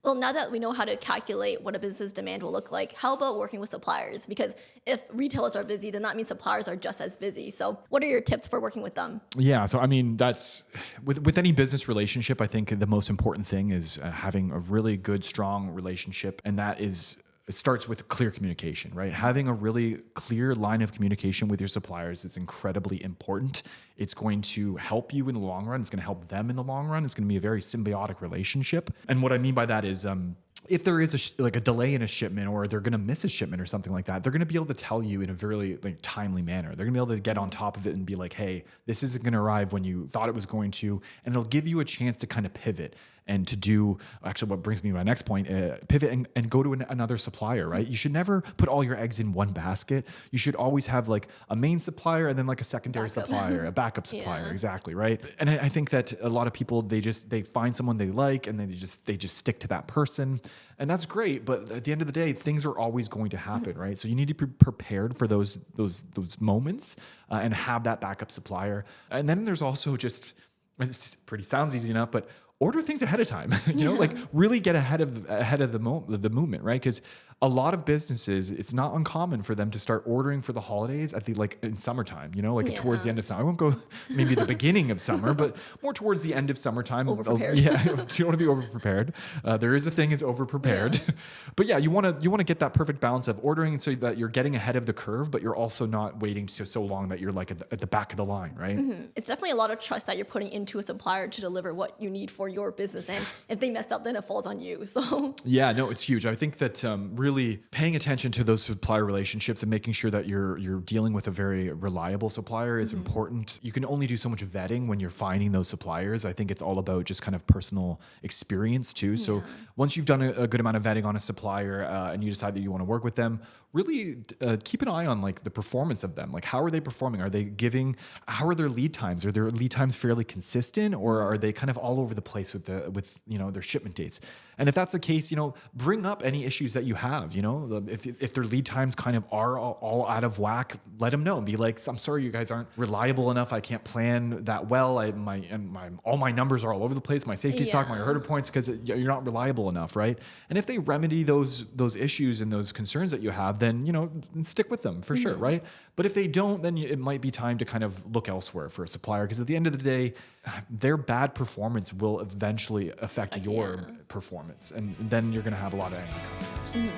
Well, now that we know how to calculate what a business demand will look like, how about working with suppliers? Because if retailers are busy, then that means suppliers are just as busy. So what are your tips for working with them? Yeah. So, I mean, that's with any business relationship, I think the most important thing is having a really good, strong relationship. And that is, it starts with clear communication, right? Having a really clear line of communication with your suppliers is incredibly important. It's going to help you in the long run. It's going to help them in the long run. It's going to be a very symbiotic relationship. And what I mean by that is, if there is like a delay in a shipment, or they're going to miss a shipment or something like that, they're going to be able to tell you in a very like timely manner. They're going to be able to get on top of it and be like, hey, this isn't going to arrive when you thought it was going to. And it'll give you a chance to kind of pivot and to do, actually what brings me to my next point, pivot and go to another supplier, right? You should never put all your eggs in one basket. You should always have like a main supplier and then like a secondary supplier, a backup supplier. Exactly. Right. And I think that a lot of people, they find someone they like and then they just stick to that person. And that's great. But at the end of the day, things are always going to happen, right? So you need to be prepared for those moments and have that backup supplier. And then there's also just, this sounds easy enough, but order things ahead of time, like really get ahead of the movement, right? Because a lot of businesses, it's not uncommon for them to start ordering for the holidays at in summertime, towards the end of summer. I won't go maybe the beginning of summer, but more towards the end of summertime. Overprepared. Yeah, you don't want to be overprepared. There is a thing as overprepared, but yeah, you want to get that perfect balance of ordering so that you're getting ahead of the curve, but you're also not waiting so long that you're like at the back of the line, right? Mm-hmm. It's definitely a lot of trust that you're putting into a supplier to deliver what you need for your business, and if they messed up, then it falls on you. So yeah, no, it's huge. I think that really paying attention to those supplier relationships and making sure that you're dealing with a very reliable supplier is important. You can only do so much vetting when you're finding those suppliers. I think it's all about just kind of personal experience too. So once you've done a good amount of vetting on a supplier and you decide that you want to work with them, really keep an eye on like the performance of them. Like, how are they performing? How are their lead times? Are their lead times fairly consistent, or are they kind of all over the place with their shipment dates? And if that's the case, bring up any issues that you have. If their lead times kind of are all out of whack, let them know and be like, I'm sorry, you guys aren't reliable enough. I can't plan that well. All my numbers are all over the place. My safety stock, my order points, because you're not reliable enough, right? And if they remedy those issues and those concerns that you have, then stick with them for sure, right? But if they don't, then it might be time to kind of look elsewhere for a supplier, because at the end of the day, their bad performance will eventually affect your performance, and then you're going to have a lot of angry customers.